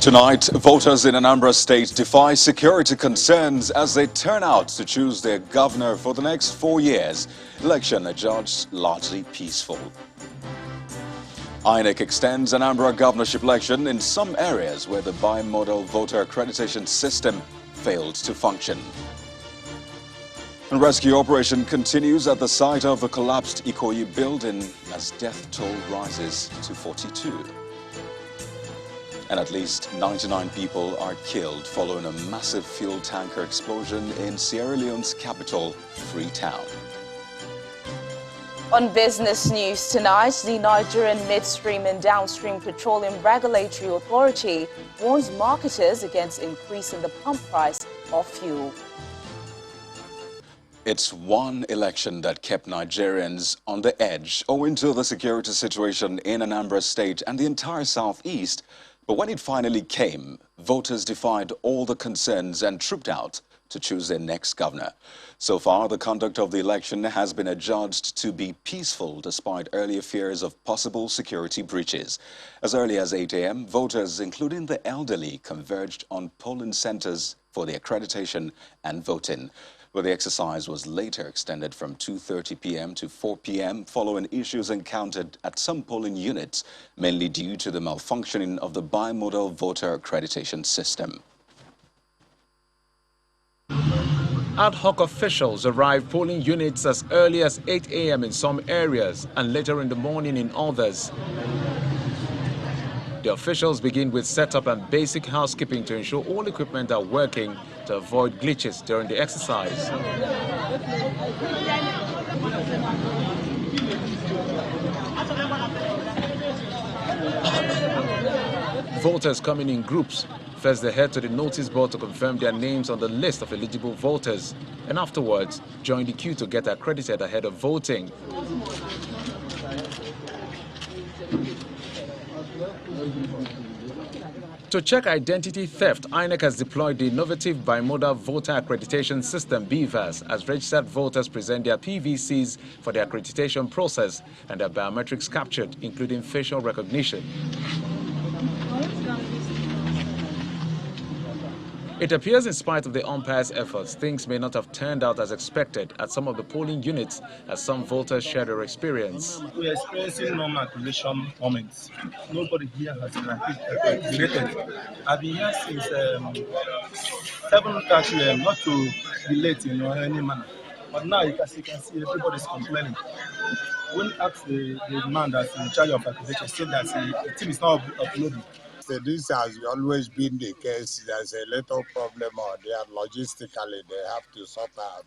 Tonight, voters in Anambra State defy security concerns as they turn out to choose their governor for the next 4 years. Election adjudged largely peaceful. INEC extends Anambra governorship election in some areas where the bimodal voter accreditation system failed to function. And rescue operation continues at the site of the collapsed Ikoyi building as death toll rises to 42. And at least 99 people are killed following a massive fuel tanker explosion in Sierra Leone's capital, Freetown. On business news tonight, the Nigerian Midstream and Downstream Petroleum Regulatory Authority warns marketers against increasing the pump price of fuel. It's one election that kept Nigerians on the edge owing to the security situation in Anambra State and the entire southeast. But when it finally came, voters defied all the concerns and trooped out to choose their next governor. So far, the conduct of the election has been adjudged to be peaceful despite earlier fears of possible security breaches. As early as 8 a.m., voters, including the elderly, converged on polling centers for the accreditation and voting. But the exercise was later extended from 2:30 p.m. to 4 p.m. following issues encountered at some polling units, mainly due to the malfunctioning of the bimodal voter accreditation system. Ad hoc officials arrived polling units as early as 8 a.m. in some areas and later in the morning in others. The officials begin with setup and basic housekeeping to ensure all equipment are working to avoid glitches during the exercise. Voters coming in groups. First, they head to the notice board to confirm their names on the list of eligible voters, and afterwards join the queue to get accredited ahead of voting. To check identity theft, INEC has deployed the innovative bimodal voter accreditation system (BVAS) as registered voters present their PVCs for the accreditation process and their biometrics captured, including facial recognition. It appears, in spite of the umpire's efforts, things may not have turned out as expected at some of the polling units, as some voters share their experience. We are experiencing normal activation moments. Nobody here has been activated. I've been here since 7:30 a.m. not to be late in any manner. But now, as you can see, everybody's complaining. When asked the man that's in charge of activation, said that the team is not uploading. So this has always been the case. There's a little problem or there logistically they have to sort out,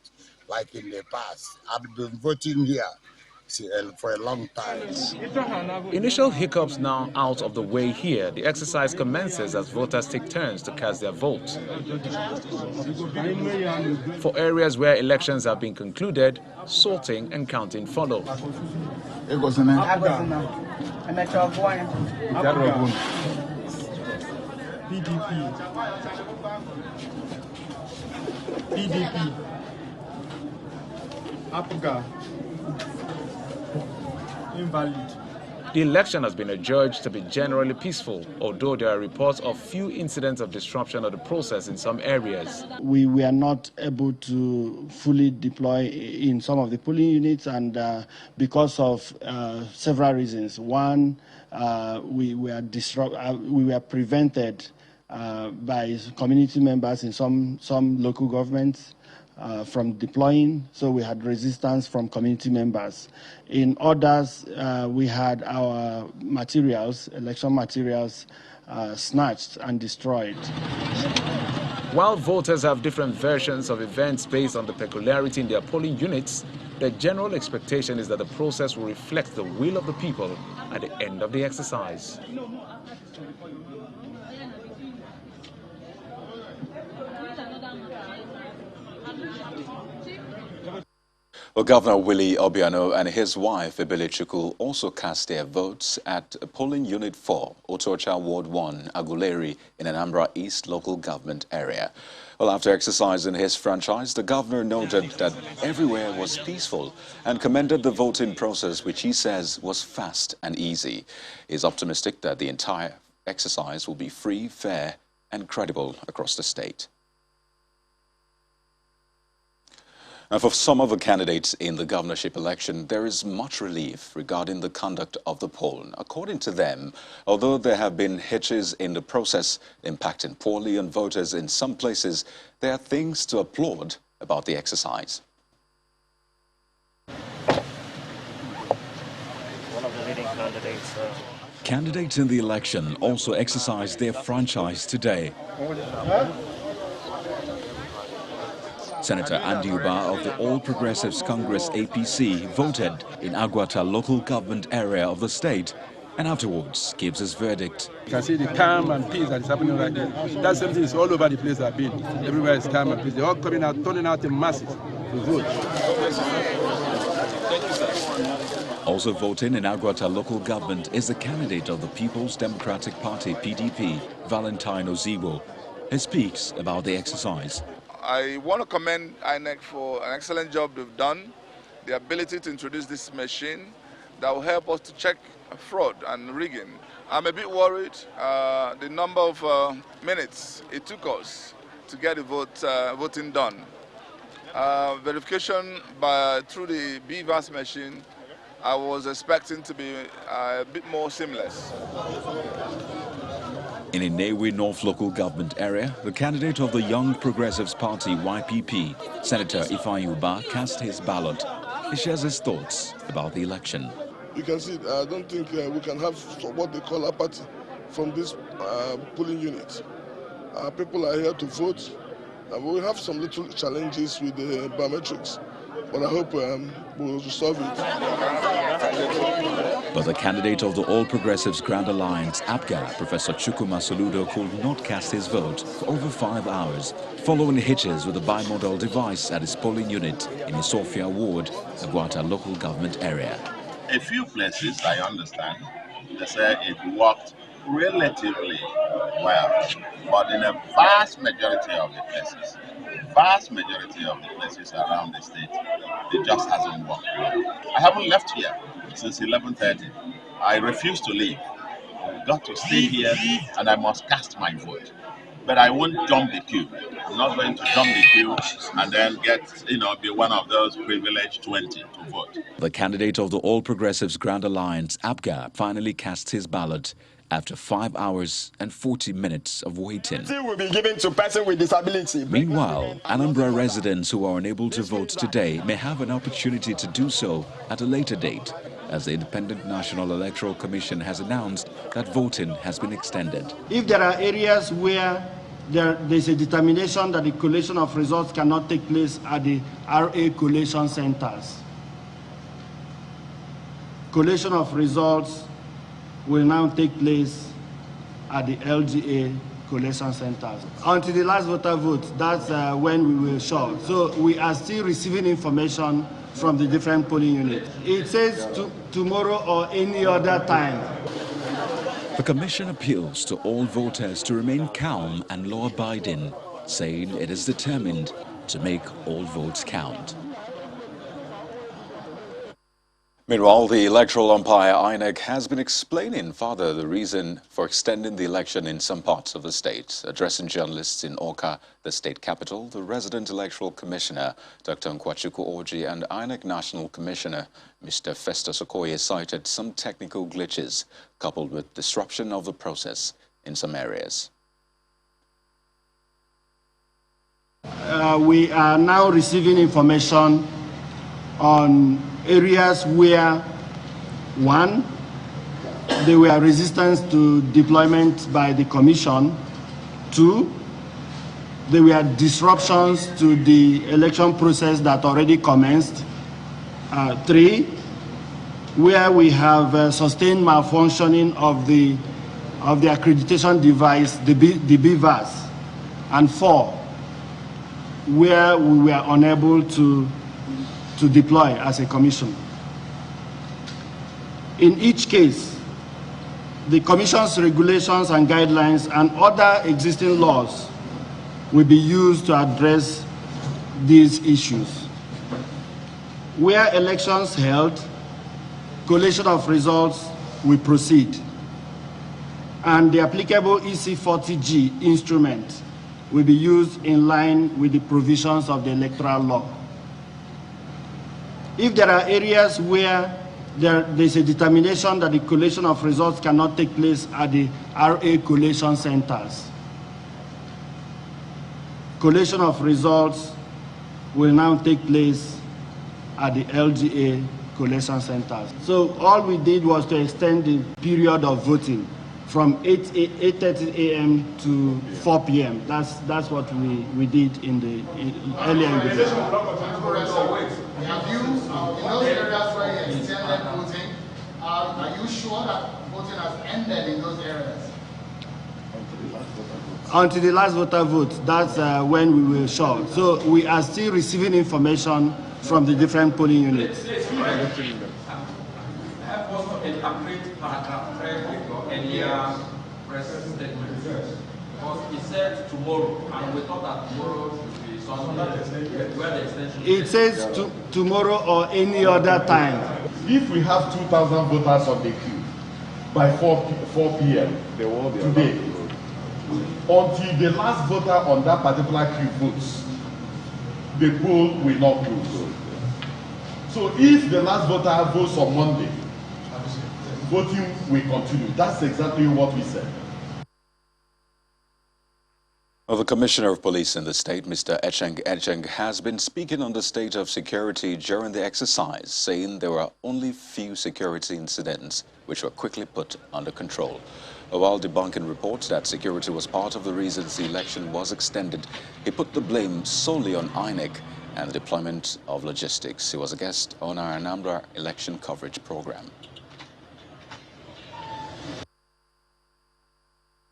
like in the past. I've been voting here for a long time. Initial hiccups now out of the way here, the exercise commences as voters take turns to cast their vote. For areas where elections have been concluded, sorting and counting follow. PDP, Abuja, invalid. The election has been adjudged to be generally peaceful, although there are reports of few incidents of disruption of the process in some areas. We were not able to fully deploy in some of the polling units, and because of several reasons. One, we were prevented by community members in some local governments from deploying, so we had resistance from community members. In others, we had our materials, election materials, snatched and destroyed. While voters have different versions of events based on the peculiarity in their polling units, the general expectation is that the process will reflect the will of the people at the end of the exercise. Well, Governor Willie Obiano and his wife, Ebelechukwu, also cast their votes at polling unit 4, Otocha Ward 1, Aguleri, in Anambra East local government area. Well, after exercising his franchise, the governor noted that everywhere was peaceful and commended the voting process, which he says was fast and easy. He's optimistic that the entire exercise will be free, fair, and credible across the state. And for some of the candidates in the governorship election, there is much relief regarding the conduct of the poll. According to them, although there have been hitches in the process impacting poorly on voters in some places, there are things to applaud about the exercise. One of the leading candidates. Candidates in the election also exercised their franchise today. Senator Andy Uba of the All Progressives Congress APC voted in Aguata local government area of the state and afterwards gives his verdict. You can see the calm and peace that is happening right there. That same thing is all over the place I've been. Everywhere is calm and peace. They're all coming out, turning out in masses to vote. Also voting in Aguata local government is the candidate of the People's Democratic Party, PDP, Valentine Ozigbo. He speaks about the exercise. I want to commend INEC for an excellent job they've done, the ability to introduce this machine that will help us to check fraud and rigging. I'm a bit worried the number of minutes it took us to get the voting done. Verification through the BVAS machine, I was expecting to be a bit more seamless. In Inewi North local government area, the candidate of the Young Progressives Party, YPP, Senator Ifeanyi Uba, cast his ballot. He shares his thoughts about the election. You can see, I don't think we can have what they call apathy from this polling unit. People are here to vote. We have some little challenges with the biometrics, but I hope we'll resolve it. But the candidate of the All Progressives Grand Alliance, APGA, Professor Chukwuma Soludo, could not cast his vote for over 5 hours, following hitches with a bimodal device at his polling unit in Isofia Ward, Aguata local government area. A few places, I understand, they say it worked relatively well, but in a vast majority of the places around the state, it just hasn't worked well. I haven't left here since 11:30. I refuse to leave. I've got to stay here and I must cast my vote. But I won't jump the queue. I'm not going to jump the queue and then be one of those privileged 20 to vote. The candidate of the All Progressives Grand Alliance, APGA, finally cast his ballot after 5 hours and 40 minutes of waiting. Will be given to person with disability. Meanwhile, Anambra residents who are unable to vote today may have an opportunity to do so at a later date, as the Independent National Electoral Commission has announced that voting has been extended. If there are areas where there's a determination that the collation of results cannot take place at the RA collation centers, collation of results will now take place at the LGA collation centers. Until the last voter vote, that's when we will show. So we are still receiving information from the different polling units. It says tomorrow or any other time. The Commission appeals to all voters to remain calm and law-abiding, saying it is determined to make all votes count. Meanwhile, the electoral umpire INEC has been explaining further the reason for extending the election in some parts of the state. Addressing journalists in Awka, the state capital, the resident electoral commissioner, Dr. Nkwachuku Orji, and INEC National Commissioner, Mr. Festus Okoye, cited some technical glitches coupled with disruption of the process in some areas. We are now receiving information on areas where, one, there were resistance to deployment by the Commission. Two, there were disruptions to the election process that already commenced. Three, where we have sustained malfunctioning of the accreditation device, the BVAS. And four, where we were unable to deploy as a commission. In each case, the Commission's regulations and guidelines and other existing laws will be used to address these issues. Where elections held, collation of results will proceed. and the applicable EC40G instrument will be used in line with the provisions of the electoral law. If there are areas where there's a determination that the collation of results cannot take place at the RA collation centers, collation of results will now take place at the LGA collation centers. So all we did was to extend the period of voting from 8:30 a.m. to 4 p.m. That's what we did earlier in the day. Have you, in those areas where you extended voting, are you sure that voting has ended in those areas? Until the last voter vote, that's when we will show. So we are still receiving information from the different polling units. Have also interpret paragraph 3 with your earlier press statement. Because he said tomorrow, and we thought that tomorrow should be Sunday, where the extension. It says tomorrow or any other time. If we have 2,000 voters on the queue by 4 p.m. today, until the last voter on that particular queue votes, the poll will not close. So if the last voter votes on Monday, voting will continue. That's exactly what we said. Well, the Commissioner of Police in the state, Mr. Echeng, has been speaking on the state of security during the exercise, saying there were only few security incidents which were quickly put under control. While debunking reports that security was part of the reasons the election was extended, he put the blame solely on INEC and the deployment of logistics. He was a guest on our Anambra election coverage program.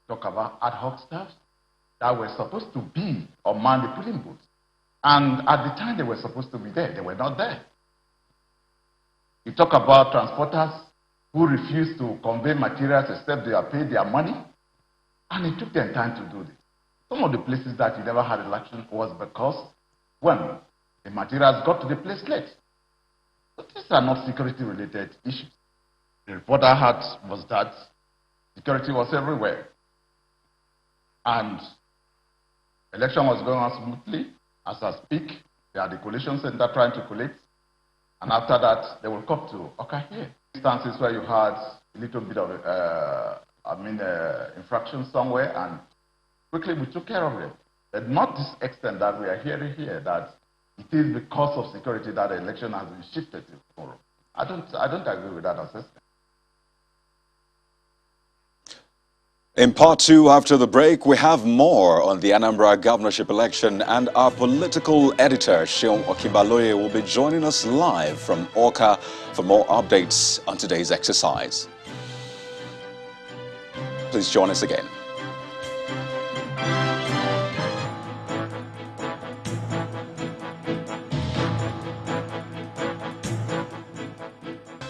Talk about ad hoc staff that were supposed to be or man the polling booths. And at the time they were supposed to be there, they were not there. You talk about transporters who refused to convey materials except they are paid their money. And it took them time to do this. Some of the places that you never had election was because when the materials got to the place late. But these are not security-related issues. The report I had was that security was everywhere. And election was going on smoothly. As I speak, they are at the collation center trying to collect. And after that, they will come to, okay, here. Instances where you had a little bit of, infraction somewhere, and quickly we took care of them. But not to this extent that we are hearing here, that it is because of security that the election has been shifted to tomorrow. I don't agree with that assessment. In part 2, after the break, we have more on the Anambra governorship election, and our political editor, Seun Okibaloye, will be joining us live from Awka for more updates on today's exercise. Please join us again.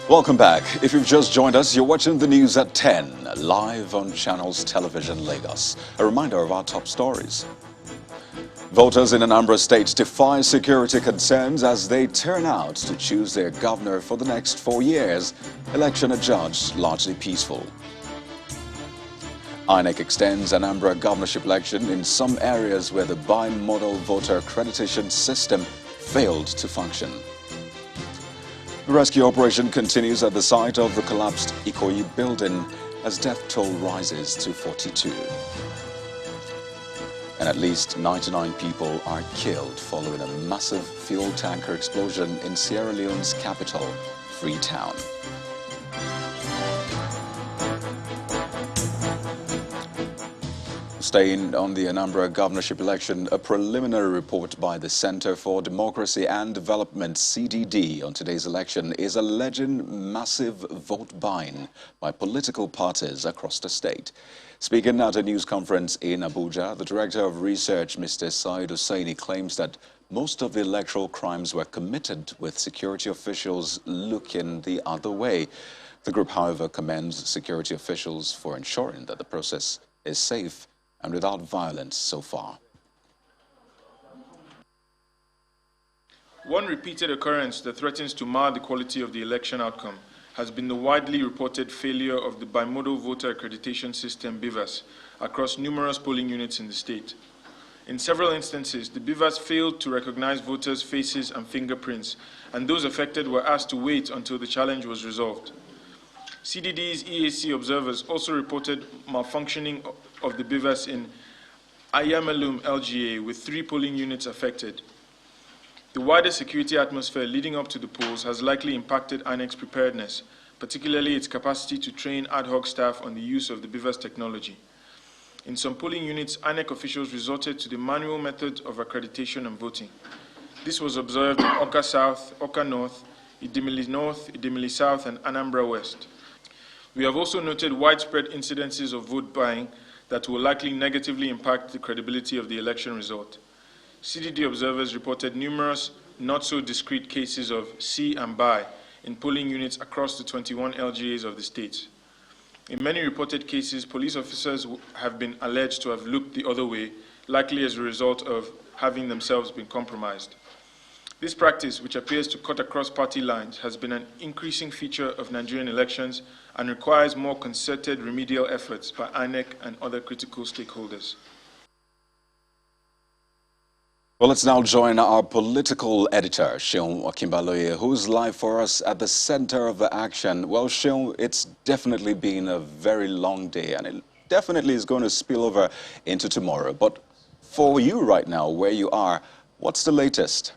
Welcome back. If you've just joined us, you're watching the news at 10, live on Channels Television Lagos. A reminder of our top stories. Voters in Anambra State defy security concerns as they turn out to choose their governor for the next 4 years. Election adjudged largely peaceful. INEC extends Anambra governorship election in some areas where the bimodal voter accreditation system failed to function. The rescue operation continues at the site of the collapsed Ikoyi building as death toll rises to 42. And at least 99 people are killed following a massive fuel tanker explosion in Sierra Leone's capital, Freetown. Staying on the Anambra governorship election, a preliminary report by the Center for Democracy and Development, CDD, on today's election is alleging massive vote buying by political parties across the state. Speaking at a news conference in Abuja, the Director of Research, Mr. Said Hussaini, claims that most of the electoral crimes were committed with security officials looking the other way. The group, however, commends security officials for ensuring that the process is safe and without violence so far. One repeated occurrence that threatens to mar the quality of the election outcome has been the widely reported failure of the bimodal voter accreditation system BVAS across numerous polling units in the state. In several instances, the BVAS failed to recognize voters' faces and fingerprints, and those affected were asked to wait until the challenge was resolved. CDD's EAC observers also reported malfunctioning of the BVAS in Ayamalum LGA, with 3 polling units affected. The wider security atmosphere leading up to the polls has likely impacted INEC's preparedness, particularly its capacity to train ad hoc staff on the use of the BVAS technology. In some polling units, INEC officials resorted to the manual method of accreditation and voting. This was observed in Oka South, Oka North, Idemili North, Idemili South, and Anambra West. We have also noted widespread incidences of vote buying that will likely negatively impact the credibility of the election result. CDD observers reported numerous not-so-discrete cases of see and buy in polling units across the 21 LGAs of the state. In many reported cases, police officers have been alleged to have looked the other way, likely as a result of having themselves been compromised. This practice, which appears to cut across party lines, has been an increasing feature of Nigerian elections and requires more concerted remedial efforts by INEC and other critical stakeholders. Well, let's now join our political editor, Seun Okinbaloye, who's live for us at the center of the action. Well, Seun, it's definitely been a very long day, and it definitely is going to spill over into tomorrow. But for you right now, where you are, what's the latest?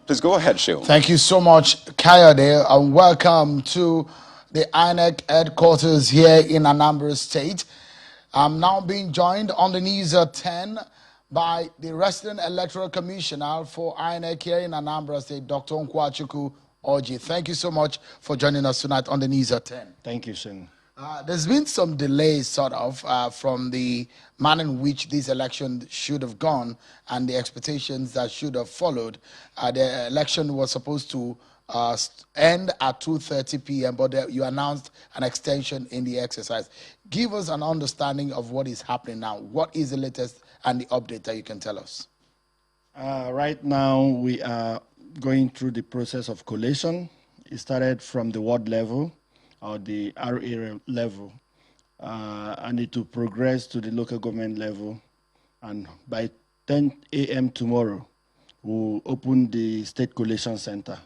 Please go ahead, Seun. Thank you so much, Kayode, and welcome to the INEC headquarters here in Anambra State. I'm now being joined on the news at 10 by the resident electoral commissioner for INEC here in Anambra State, Dr. Nkwachukwu Oji. Thank you so much for joining us tonight on the news at 10. Thank you, Seun. There's been some delays, from the manner in which this election should have gone and the expectations that should have followed. The election was supposed to end at 2:30 p.m., but you announced an extension in the exercise. Give us an understanding of what is happening now. What is the latest and the update that you can tell us? Right now, we are going through the process of collation. It started from the ward level or the R area level, and it will progress to the local government level. And by 10 a.m. tomorrow, we'll open the State Collation Center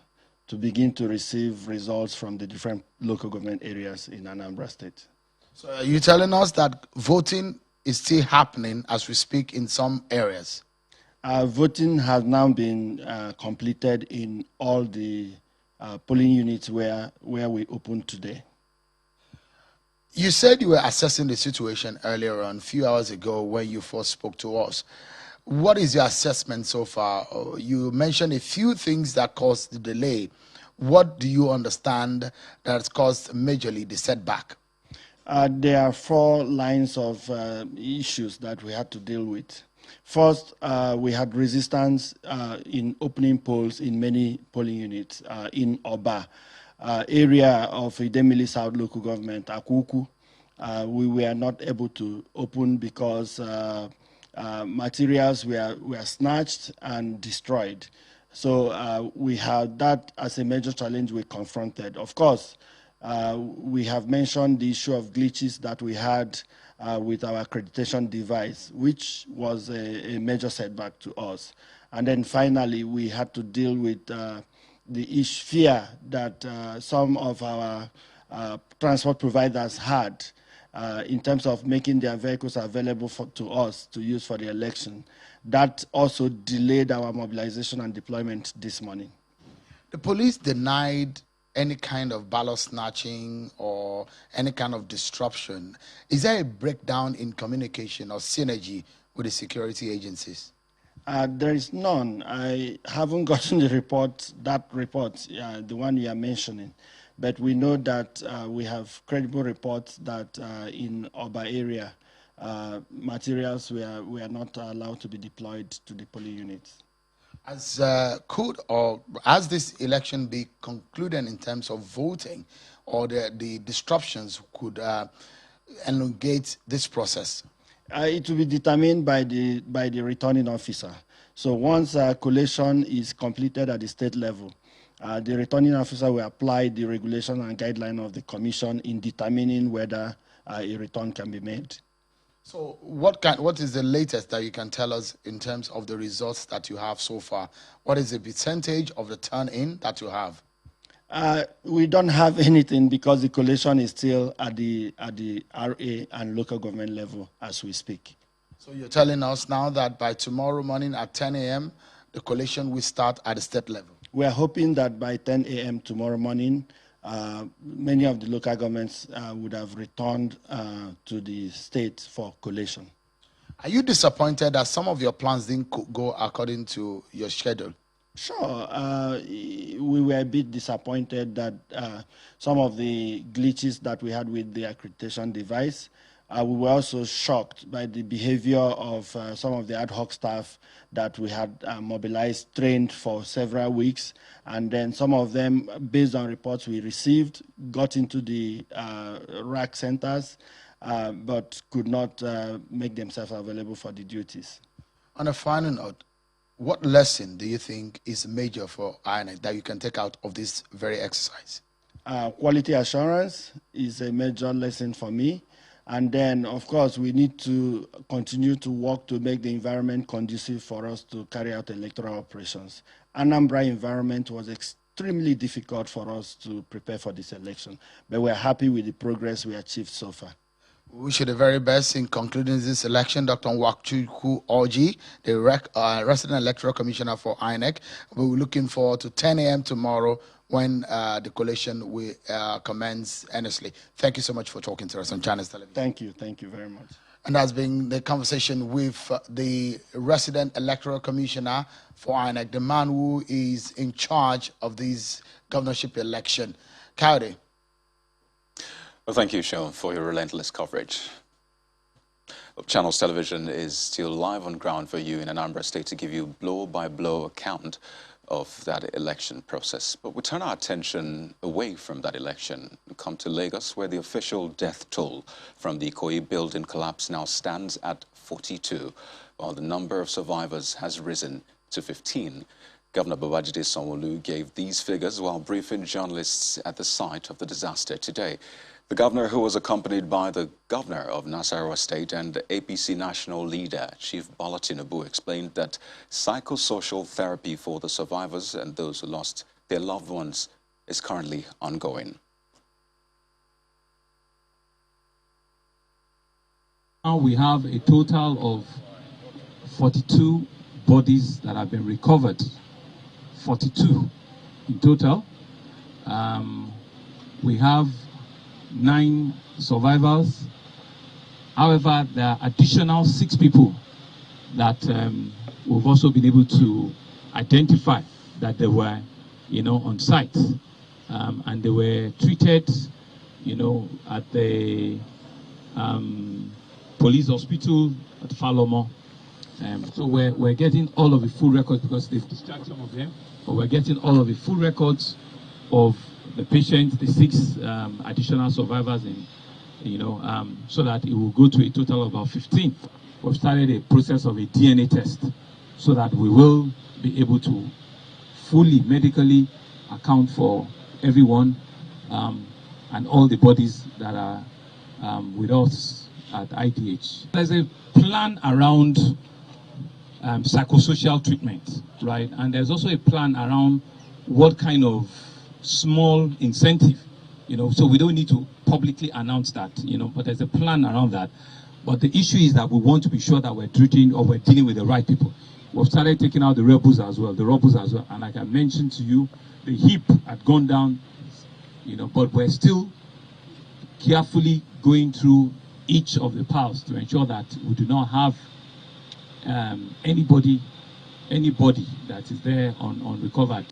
to begin to receive results from the different local government areas in Anambra State. So are you telling us that voting is still happening as we speak in some areas? Voting has now been completed in all the polling units where we opened today. You said you were assessing the situation earlier on, a few hours ago when you first spoke to us. What is your assessment so far? You mentioned a few things that caused the delay. What do you understand that has caused majorly the setback? There are 4 lines of issues that we had to deal with. First, we had resistance in opening polls in many polling units in Oba, area of Idemili South local government, Akuku. We were not able to open because materials were snatched and destroyed. So we had that as a major challenge we confronted. Of course, we have mentioned the issue of glitches that we had with our accreditation device, which was a major setback to us. And then finally, we had to deal with the fear that some of our transport providers had in terms of making their vehicles available to us to use for the election. That also delayed our mobilization and deployment this morning. The police denied any kind of ballot snatching or any kind of disruption. Is there a breakdown in communication or synergy with the security agencies? There is none. I haven't gotten the report, the one you are mentioning. But we know that we have credible reports that in Oba area, materials were not allowed to be deployed to the polling units. Has this election be concluded in terms of voting, or the disruptions could elongate this process? It will be determined by the returning officer. So once collation is completed at the state level, The returning officer will apply the regulation and guideline of the commission in determining whether a return can be made. So what is the latest that you can tell us in terms of the results that you have so far? What is the percentage of the turn-in that you have? We don't have anything because the collation is still at the RA and local government level as we speak. So you're telling us now that by tomorrow morning at 10 a.m., the collation will start at the state level? We are hoping that by 10 a.m. tomorrow morning, many of the local governments would have returned to the state for collation. Are you disappointed that some of your plans didn't go according to your schedule? Sure. We were a bit disappointed that some of the glitches that we had with the accreditation device, we were also shocked by the behavior of some of the ad hoc staff that we had mobilized, trained for several weeks, and then some of them, based on reports we received, got into the rack centers, but could not make themselves available for the duties. On a final note, what lesson do you think is major for INEC that you can take out of this very exercise? Quality assurance is a major lesson for me. And then, of course, we need to continue to work to make the environment conducive for us to carry out electoral operations. Anambra environment was extremely difficult for us to prepare for this election, but we're happy with the progress we achieved so far. We wish you the very best in concluding this election, Dr. Nwachukwu Orji, the Resident Electoral Commissioner for INEC. We're looking forward to 10 a.m. tomorrow when the collation will commence earnestly. Thank you so much for talking to us on Channels Television. Thank you very much. And that's been the conversation with the Resident Electoral Commissioner for INEC, the man who is in charge of this governorship election. Coyote. Well, thank you, Sean, for your relentless coverage. Channels Television is still live on ground for you in Anambra State to give you blow-by-blow account of that election process. But we turn our attention away from that election and come to Lagos, where the official death toll from the Ikoyi building collapse now stands at 42, while the number of survivors has risen to 15. Governor Babajide Sanwo-Olu gave these figures while briefing journalists at the site of the disaster today. The governor, who was accompanied by the governor of Nasarawa State and APC national leader, Chief Bola Tinubu, explained that psychosocial therapy for the survivors and those who lost their loved ones is currently ongoing. Now we have a total of 42 bodies that have been recovered. 42 in total. We have 9 survivors. However, there are additional 6 people that we've also been able to identify that they were, on site, and they were treated, at the police hospital at Falomo. So we're getting all of the full records because they've discharged some of them, but we're getting all of the full records of the patients, the 6 additional survivors, so that it will go to a total of about 15. We've started a process of a DNA test so that we will be able to fully medically account for everyone and all the bodies that are with us at IDH. There's a plan around psychosocial treatment, right? And there's also a plan around what kind of small incentive, so we don't need to publicly announce that, but there's a plan around that. But the issue is that we want to be sure that we're treating or we're dealing with the right people. We've started taking out the rebels as well, and like I mentioned to you, the heap had gone down, but we're still carefully going through each of the piles to ensure that we do not have anybody that is there on recovered.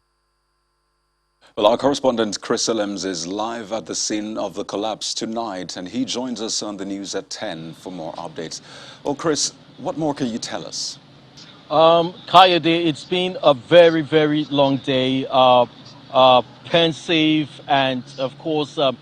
Well, our correspondent Chris Illems is live at the scene of the collapse tonight, and he joins us on the news at 10 for more updates. Well, Chris, what more can you tell us? Kayode, it's been a very, very long day, pensive and, of course, a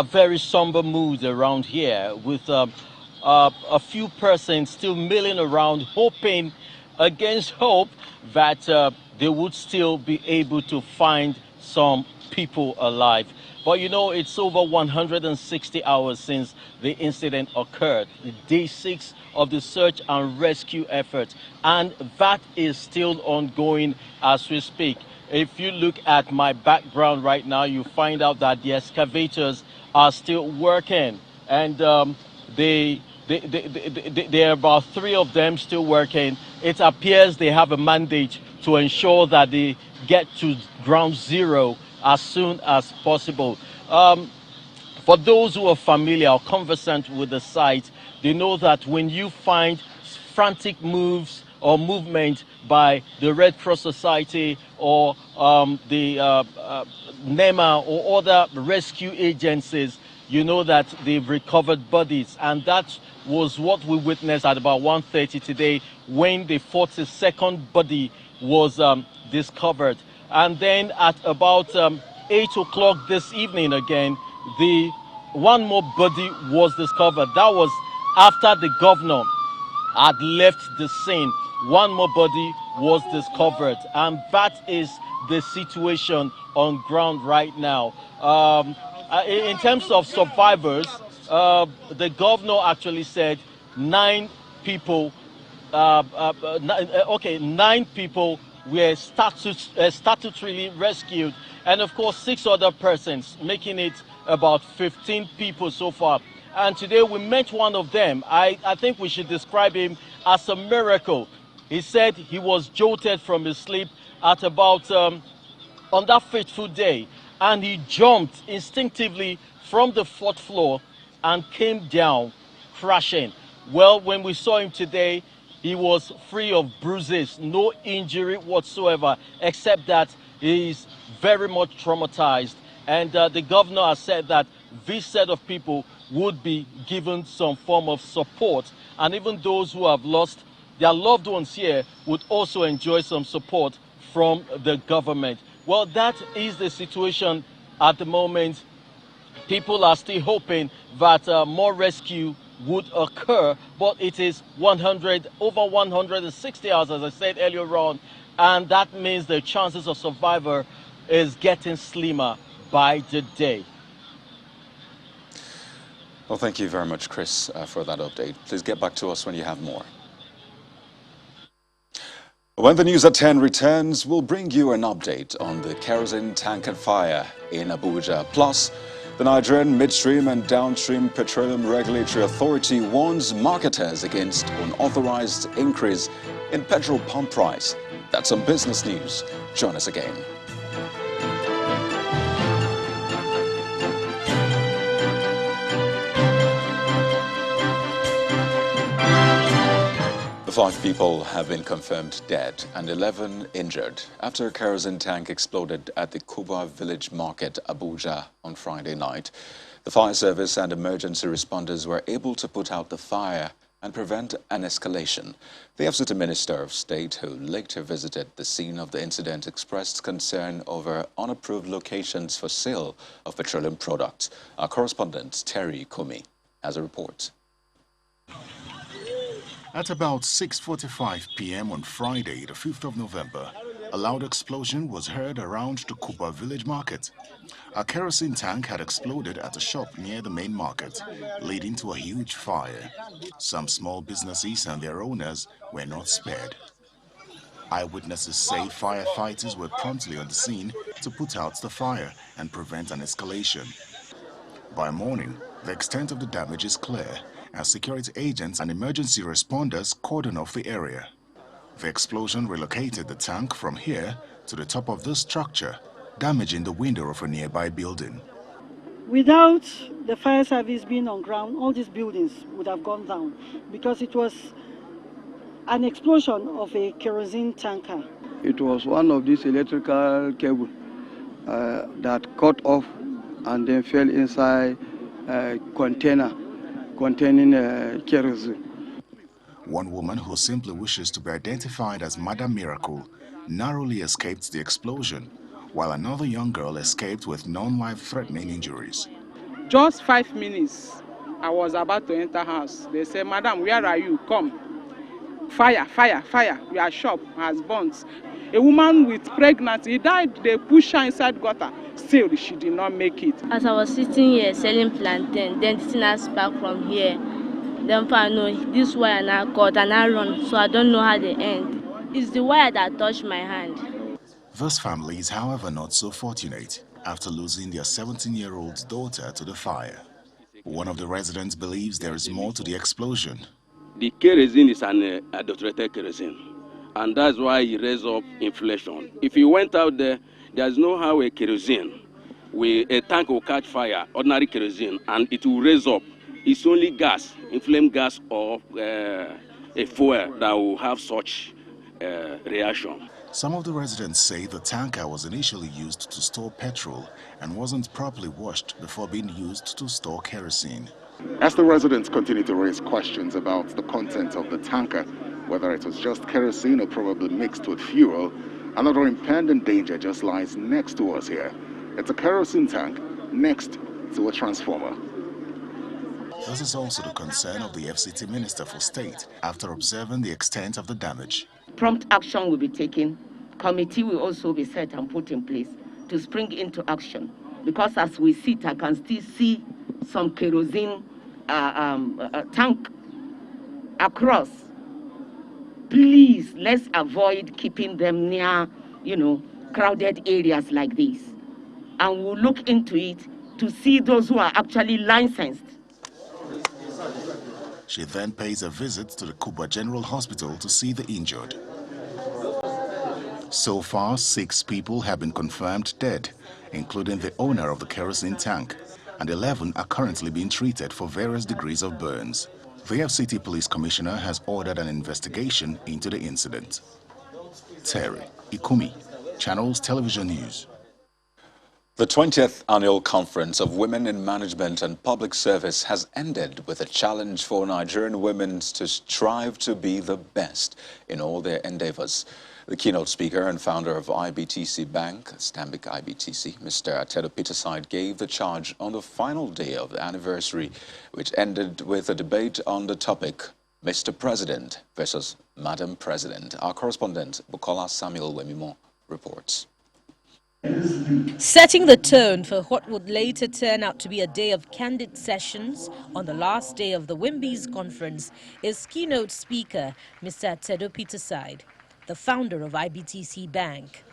very somber mood around here with a few persons still milling around, hoping against hope that they would still be able to find some people alive. But you know, it's over 160 hours since the incident occurred, day 6 of the search and rescue effort, and that is still ongoing as we speak. If you look at my background right now, you find out that the excavators are still working, and there are about 3 of them still working. It appears they have a mandate to ensure that they get to ground zero as soon as possible. For those who are familiar or conversant with the site, they know that when you find frantic moves or movement by the Red Cross Society or the NEMA or other rescue agencies, you know that they've recovered bodies. And that was what we witnessed at about 1:30 today when the 42nd body was discovered. And then at about 8 o'clock this evening again, the one more body was discovered. That was after the governor had left the scene. One more body was discovered, and that is the situation on ground right now. In terms of survivors, the governor actually said 9 people. 9 people were statutorily rescued, and of course 6 other persons, making it about 15 people so far. And today we met one of them. I think we should describe him as a miracle. He said he was jolted from his sleep at about on that fateful day, and he jumped instinctively from the 4th floor and came down crashing. Well, when we saw him today, he was free of bruises, no injury whatsoever, except that he is very much traumatized. And the governor has said that this set of people would be given some form of support, and even those who have lost their loved ones here would also enjoy some support from the government. Well, that is the situation at the moment. People are still hoping that more rescue would occur, but it is over 160 hours, as I said earlier on, and that means the chances of survivor is getting slimmer by the day. Well, thank you very much, Chris, for that update. Please get back to us when you have more. When the news at 10 returns, we'll bring you an update on the kerosene tanker fire in Abuja. Plus, the Nigerian Midstream and Downstream Petroleum Regulatory Authority warns marketers against unauthorized increase in petrol pump price. That's some business news. Join us again. The 5 people have been confirmed dead and 11 injured after a kerosene tank exploded at the Cuba village market, Abuja, on Friday night. The fire service and emergency responders were able to put out the fire and prevent an escalation. The FCT Minister of State, who later visited the scene of the incident, expressed concern over unapproved locations for sale of petroleum products. Our correspondent, Terry Kumi, has a report. At about 6:45 p.m. on Friday, the 5th of November, a loud explosion was heard around the Cuba village market. A kerosene tank had exploded at a shop near the main market, leading to a huge fire. Some small businesses and their owners were not spared. Eyewitnesses say firefighters were promptly on the scene to put out the fire and prevent an escalation. By morning, the extent of the damage is clear, as security agents and emergency responders cordon off the area. The explosion relocated the tank from here to the top of this structure, damaging the window of a nearby building. Without the fire service being on ground, all these buildings would have gone down because it was an explosion of a kerosene tanker. It was one of these electrical cables that cut off and then fell inside a container containing kerosene. One woman who simply wishes to be identified as Madam Miracle narrowly escaped the explosion, while another young girl escaped with non-life-threatening injuries. Just 5 minutes, I was about to enter house. They said, "Madam, where are you? Come." Fire, fire, fire. Your shop has burnt. A woman with pregnancy died. They pushed her inside gutter. Still, she did not make it. As I was sitting here selling plantain, then the thing has sparked from here. Then I know this wire now cut and I run, so I don't know how they end. It's the wire that touched my hand. This family is, however, not so fortunate after losing their 17-year-old daughter to the fire. One of the residents believes there is more to the explosion. The kerosene is an adulterated kerosene, and that's why it raises up inflation. If you went out there, there's no how a kerosene, a tank will catch fire, ordinary kerosene, and it will raise up. It's only gas, inflamed gas, or a fuel that will have such reaction. Some of the residents say the tanker was initially used to store petrol and wasn't properly washed before being used to store kerosene. As the residents continue to raise questions about the content of the tanker, whether it was just kerosene or probably mixed with fuel, another impending danger just lies next to us here. It's a kerosene tank next to a transformer. This is also the concern of the FCT Minister for State after observing the extent of the damage. Prompt action will be taken. Committee will also be set and put in place to spring into action. Because as we sit, I can still see some kerosene tank across. Please, let's avoid keeping them near, crowded areas like this. And we'll look into it to see those who are actually licensed. She then pays a visit to the Cuba General Hospital to see the injured. So far, 6 people have been confirmed dead, including the owner of the kerosene tank, and 11 are currently being treated for various degrees of burns. The FCT Police Commissioner has ordered an investigation into the incident. Terry Ikumi, Channels Television News. The 20th Annual Conference of Women in Management and Public Service has ended with a challenge for Nigerian women to strive to be the best in all their endeavors. The keynote speaker and founder of IBTC Bank, Stanbic IBTC, Mr. Atedo Peterside, gave the charge on the final day of the anniversary, which ended with a debate on the topic, Mr. President versus Madam President. Our correspondent, Bukola Samuel Wemimo, reports. Setting the tone for what would later turn out to be a day of candid sessions on the last day of the WIMBY's conference is keynote speaker Mr. Atedo Peterside, the founder of IBTC Bank.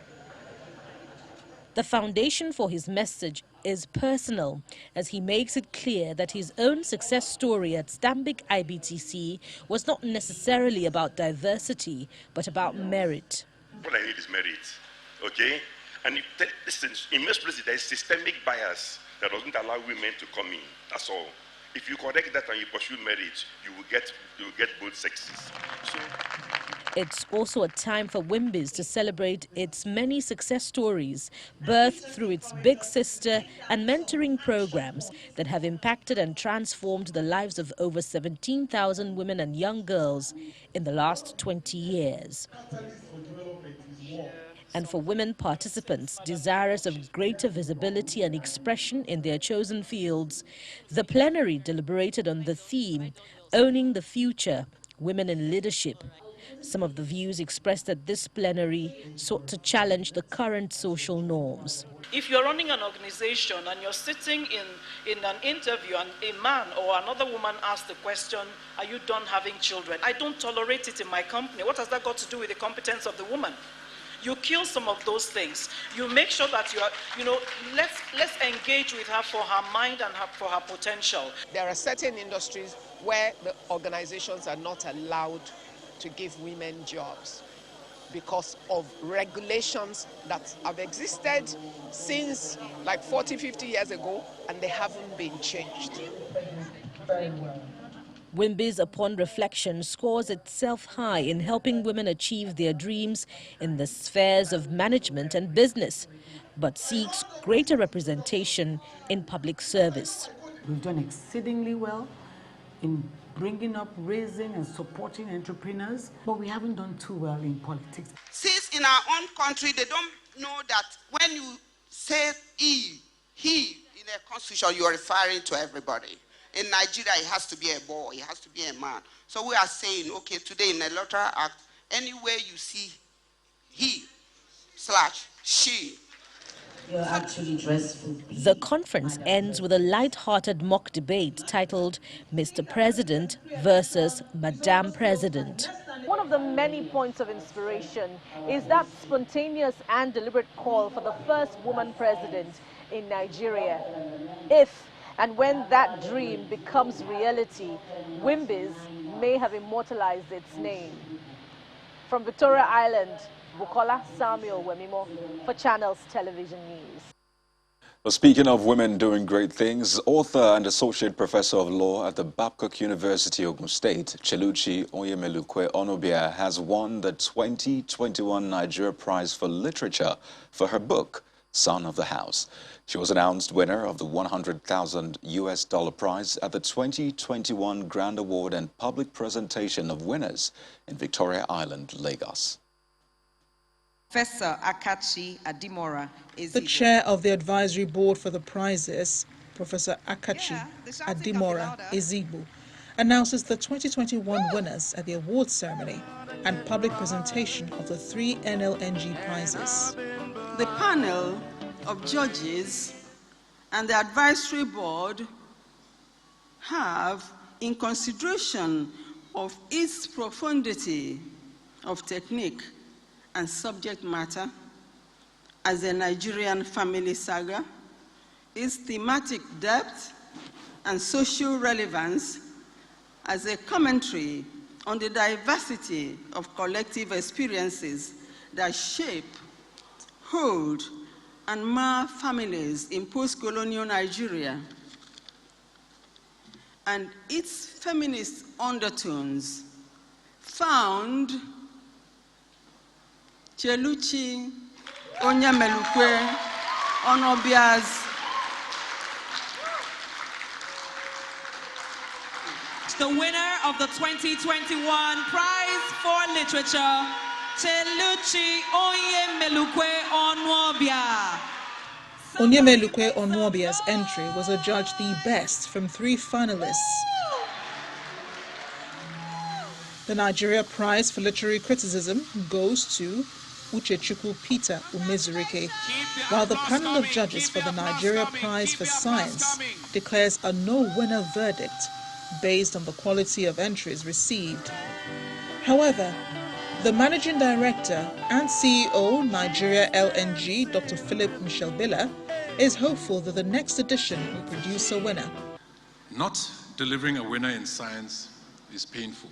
The foundation for his message is personal, as he makes it clear that his own success story at Stanbic IBTC was not necessarily about diversity, but about merit. What I need is merit, okay? And listen, in most places there is systemic bias that doesn't allow women to come in. That's all. If you correct that and you pursue merit, you will get both sexes. So it's also a time for WIMBY's to celebrate its many success stories, birthed through its big sister and mentoring programs that have impacted and transformed the lives of over 17,000 women and young girls in the last 20 years. And for women participants desirous of greater visibility and expression in their chosen fields, the plenary deliberated on the theme, Owning the Future, Women in Leadership. Some of the views expressed at this plenary sought to challenge the current social norms. If you're running an organization and you're sitting in an interview and a man or another woman asks the question, are you done having children? I don't tolerate it in my company. What has that got to do with the competence of the woman? You kill some of those things. You make sure that you are, let's engage with her for her mind and for her potential. There are certain industries where the organizations are not allowed to give women jobs because of regulations that have existed since like 40, 50 years ago, and they haven't been changed. WIMBY's, upon reflection, scores itself high in helping women achieve their dreams in the spheres of management and business, but seeks greater representation in public service. We've done exceedingly well in bringing up, raising and supporting entrepreneurs, but we haven't done too well in politics. Since in our own country, they don't know that when you say he in a constitution, you are referring to everybody. in Nigeria, it has to be a boy, it has to be a man. So we are saying, okay, today in the Electoral Act, anywhere you see he/she. You're actually dressed for peace. The conference ends with a light-hearted mock debate titled Mr. President versus Madam President. One of the many points of inspiration is that spontaneous and deliberate call for the first woman president in Nigeria. If and when that dream becomes reality, Wimbies may have immortalized its name. From Victoria Island, Bukola Samuel Wemimo for Channels Television News. Well, speaking of women doing great things, author and associate professor of law at the Babcock University, Ogun State, Cheluchi Onyemelukwe Onobia, has won the 2021 Nigeria Prize for Literature for her book, Son of the House. She was announced winner of the $100,000 prize at the 2021 Grand Award and Public Presentation of Winners in Victoria Island, Lagos. Professor Akachi Adimora is the chair of the advisory board for the prizes, Professor Akachi Adimora Ezigbo, announces the 2021 winners at the awards ceremony and public presentation of the 3 NLNG prizes. The panel of judges and the advisory board have, in consideration of its profundity of technique and subject matter as a Nigerian family saga, its thematic depth and social relevance as a commentary on the diversity of collective experiences that shape, hold, and mar families in post-colonial Nigeria, and its feminist undertones found Cheluchi Onyemelukwe Onobia's the winner of the 2021 Prize for Literature, Cheluchi Onyemelukwe Onwobia. Onyemelukwe Onwobia's entry was adjudged the best from 3 finalists. The Nigeria Prize for Literary Criticism goes to Uchechukwu Peter Umezurike, while the panel of judges for the Nigeria Prize for Science declares a no-winner verdict based on the quality of entries received. However, the Managing Director and CEO Nigeria LNG, Dr. Philip Michel Billa, is hopeful that the next edition will produce a winner. Not delivering a winner in science is painful.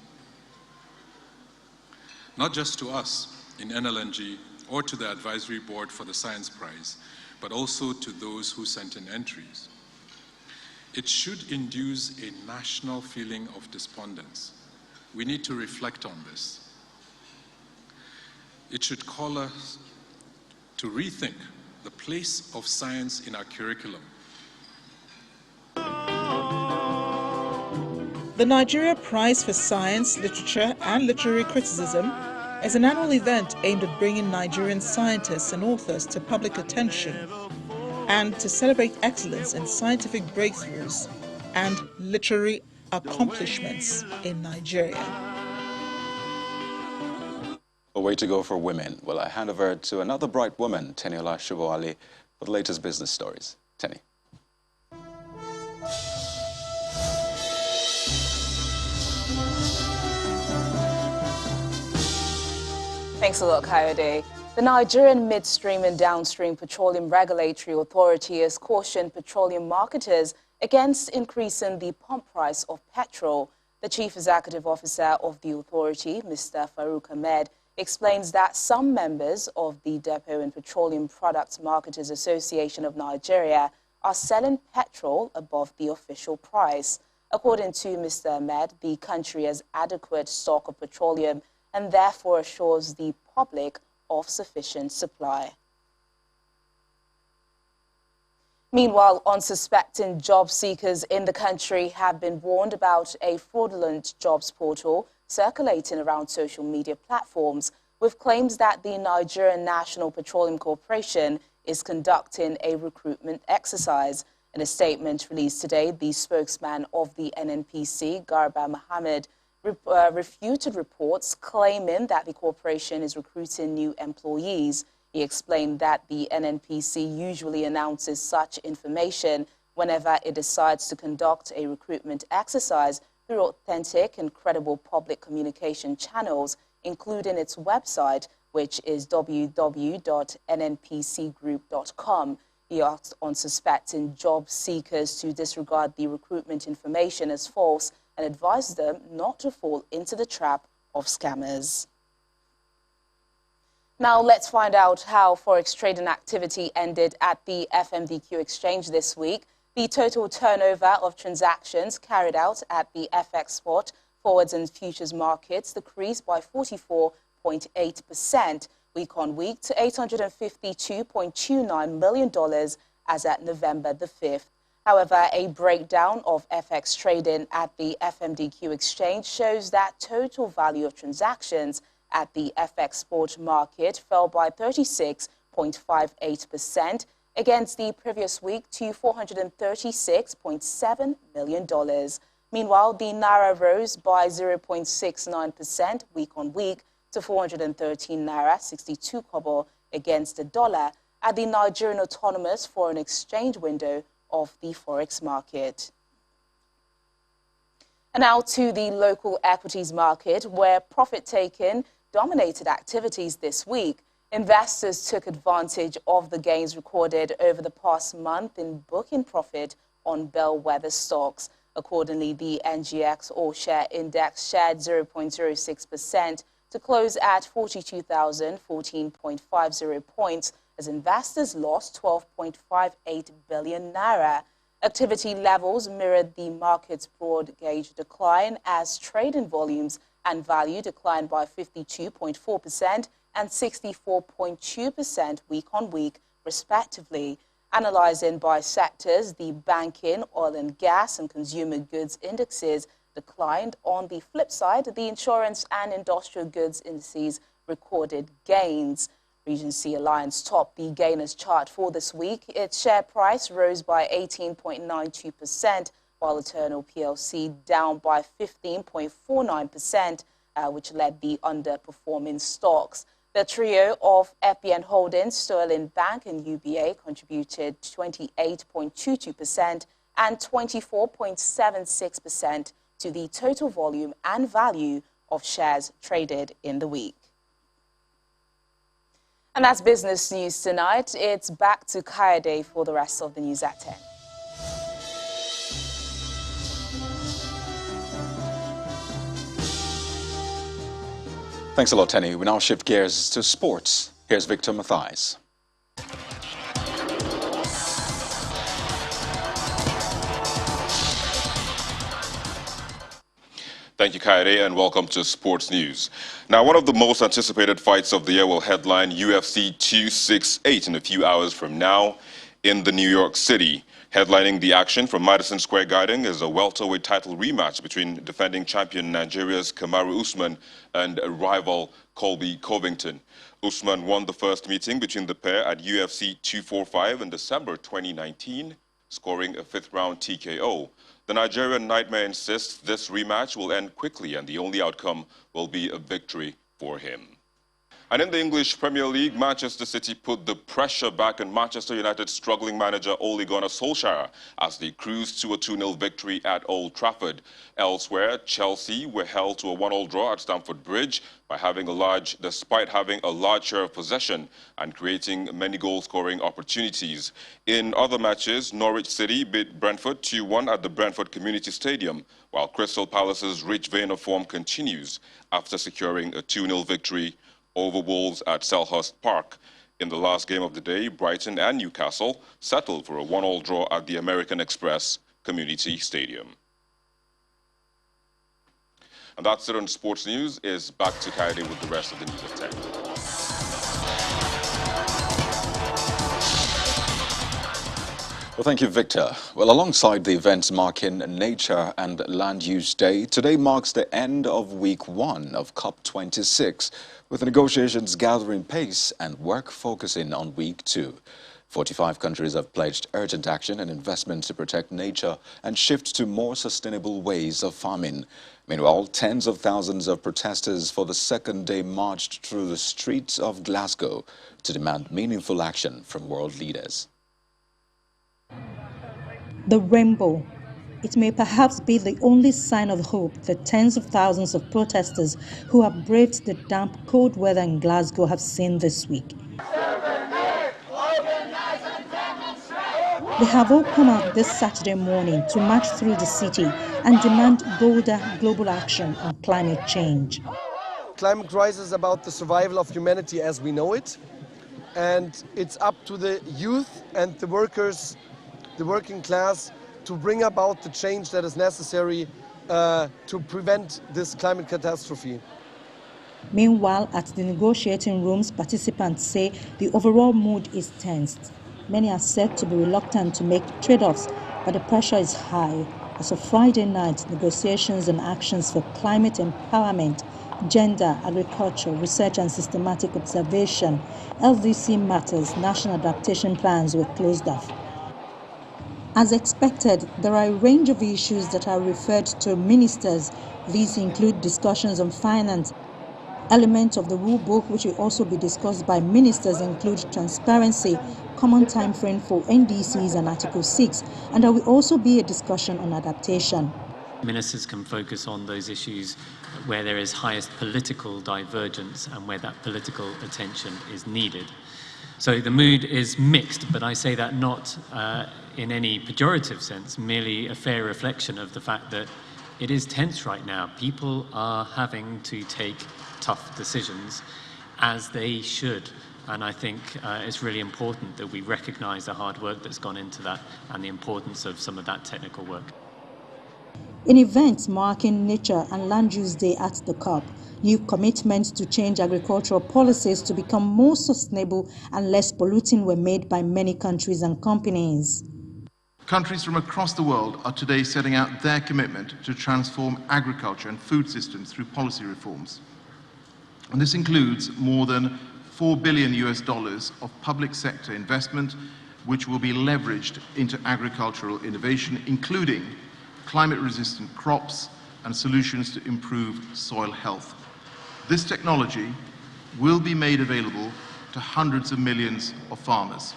Not just to us in NLNG or to the advisory board for the Science Prize, but also to those who sent in entries. It should induce a national feeling of despondence. We need to reflect on this. It should call us to rethink the place of science in our curriculum. The Nigeria Prize for Science, Literature and Literary Criticism is an annual event aimed at bringing Nigerian scientists and authors to public attention and to celebrate excellence in scientific breakthroughs and literary accomplishments in Nigeria. A way to go for women. Well, I hand over to another bright woman, Teniola Shuboali, for the latest business stories. Tenny. Thanks a lot, Kayode. The Nigerian Midstream and Downstream Petroleum Regulatory Authority has cautioned petroleum marketers against increasing the pump price of petrol. The Chief Executive Officer of the authority, Mr. Farouk Ahmed, explains that some members of the Depot and Petroleum Products Marketers Association of Nigeria are selling petrol above the official price. According to Mr. Ahmed, the country has adequate stock of petroleum and therefore assures the public of sufficient supply. Meanwhile, unsuspecting job seekers in the country have been warned about a fraudulent jobs portal circulating around social media platforms with claims that the Nigerian National Petroleum Corporation is conducting a recruitment exercise. In a statement released today, the spokesman of the NNPC, Garba Mohammed, refuted reports claiming that the corporation is recruiting new employees. He explained that the NNPC usually announces such information whenever it decides to conduct a recruitment exercise through authentic and credible public communication channels, including its website, which is www.nnpcgroup.com. He asked unsuspecting job seekers to disregard the recruitment information as false and advised them not to fall into the trap of scammers. Now let's find out how forex trading activity ended at the FMDQ exchange this week. The total turnover of transactions carried out at the FX spot, forwards and futures markets decreased by 44.8% week on week to $852.29 million as at November the 5th. However, a breakdown of FX trading at the FMDQ exchange shows that total value of transactions at the FX spot market fell by 36.58% against the previous week to $436.7 million. Meanwhile, the Naira rose by 0.69% week on week to 413 Naira 62 kobo against the dollar at the Nigerian Autonomous Foreign Exchange window of the forex market. And now to the local equities market, where profit-taking dominated activities this week. Investors took advantage of the gains recorded over the past month in booking profit on Bellwether stocks. Accordingly, the NGX all-share index shared 0.06% to close at 42,014.50 points as investors lost 12.58 billion naira. Activity levels mirrored the market's broad gauge decline as trading volumes and value declined by 52.4% and 64.2% week on week, respectively. Analyzing by sectors, the banking, oil and gas, and consumer goods indexes declined. On the flip side, the insurance and industrial goods indices recorded gains. Regency Alliance topped the gainers chart for this week. Its share price rose by 18.92%, while Eternal PLC down by 15.49%, which led the underperforming stocks. The trio of FBN Holdings, Sterling Bank and UBA contributed 28.22% and 24.76% to the total volume and value of shares traded in the week. And that's business news tonight. It's back to Kayode for the rest of the news at 10. Thanks a lot, Tenny. We now shift gears to sports. Here's Victor Mathias. Thank you, Kayode, and welcome to Sports News. Now, one of the most anticipated fights of the year will headline UFC 268 in a few hours from now in the New York City. Headlining the action from Madison Square Garden is a welterweight title rematch between defending champion Nigeria's Kamaru Usman and rival Colby Covington. Usman won the first meeting between the pair at UFC 245 in December 2019, scoring a fifth-round TKO. The Nigerian Nightmare insists this rematch will end quickly and the only outcome will be a victory for him. And in the English Premier League, Manchester City put the pressure back on Manchester United's struggling manager Ole Gunnar Solskjaer as they cruised to a 2-0 victory at Old Trafford. Elsewhere, Chelsea were held to a 1-1 draw at Stamford Bridge despite having a large share of possession and creating many goal-scoring opportunities. In other matches, Norwich City beat Brentford 2-1 at the Brentford Community Stadium, while Crystal Palace's rich vein of form continues after securing a 2-0 victory over Wolves at Selhurst Park. In the last game of the day, Brighton and Newcastle settled for a 1-1 draw at the American Express Community Stadium. And that's it on Sports News. Is back to Kayode with the rest of the news at 10. Well, thank you, Victor. Well, alongside the events marking Nature and Land Use Day, today marks the end of week 1 of COP26, with negotiations gathering pace and work focusing on week 2. 45 countries have pledged urgent action and investment to protect nature and shift to more sustainable ways of farming. Meanwhile, tens of thousands of protesters for the second day marched through the streets of Glasgow to demand meaningful action from world leaders. The rainbow. It may perhaps be the only sign of hope that tens of thousands of protesters who have braved the damp, cold weather in Glasgow have seen this week. They have all come out this Saturday morning to march through the city and demand bolder global action on climate change. Climate crisis is about the survival of humanity as we know it, and it's up to the youth and the workers, the working class, to bring about the change that is necessary to prevent this climate catastrophe. Meanwhile, at the negotiating rooms, participants say the overall mood is tensed. Many are said to be reluctant to make trade-offs, but the pressure is high. As of Friday night, negotiations and actions for climate empowerment, gender, agriculture, research and systematic observation, LDC matters, national adaptation plans were closed off. As expected, there are a range of issues that are referred to ministers. These include discussions on finance. Elements of the rule book which will also be discussed by ministers include transparency, common time frame for NDCs and Article 6, and there will also be a discussion on adaptation. Ministers can focus on those issues where there is highest political divergence and where that political attention is needed. So the mood is mixed, but I say that not in any pejorative sense, merely a fair reflection of the fact that it is tense right now. People are having to take tough decisions, as they should. And I think it's really important that we recognise the hard work that's gone into that and the importance of some of that technical work. In events marking Nature and Land Use Day at the COP, new commitments to change agricultural policies to become more sustainable and less polluting were made by many countries and companies. Countries from across the world are today setting out their commitment to transform agriculture and food systems through policy reforms. And this includes more than $4 billion of public sector investment, which will be leveraged into agricultural innovation, including climate-resistant crops and solutions to improve soil health. This technology will be made available to hundreds of millions of farmers.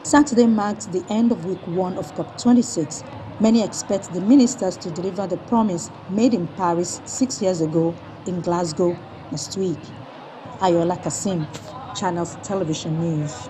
Saturday marked the end of week 1 of COP26. Many expect the ministers to deliver the promise made in Paris 6 years ago in Glasgow next week. Ayola Kasim, Channels Television News.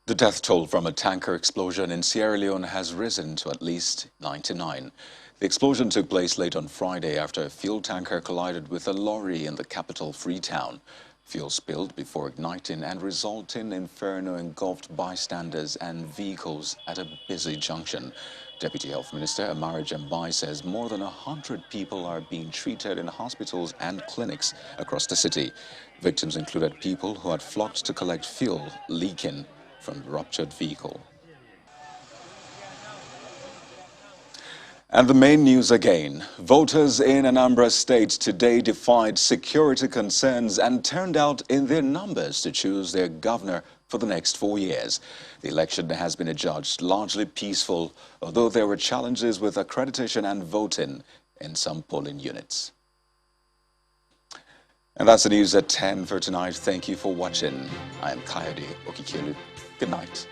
The death toll from a tanker explosion in Sierra Leone has risen to at least 99. The explosion took place late on Friday after a fuel tanker collided with a lorry in the capital, Freetown. Fuel spilled before igniting and resulting in inferno engulfed bystanders and vehicles at a busy junction. Deputy Health Minister Amara Jambai says more than 100 people are being treated in hospitals and clinics across the city. Victims included people who had flocked to collect fuel leaking from the ruptured vehicle. And the main news again. Voters in Anambra State today defied security concerns and turned out in their numbers to choose their governor for the next 4 years. The election has been adjudged largely peaceful, although there were challenges with accreditation and voting in some polling units. And that's the news at 10 for tonight. Thank you for watching. I am Kayode Okikelu. Good night.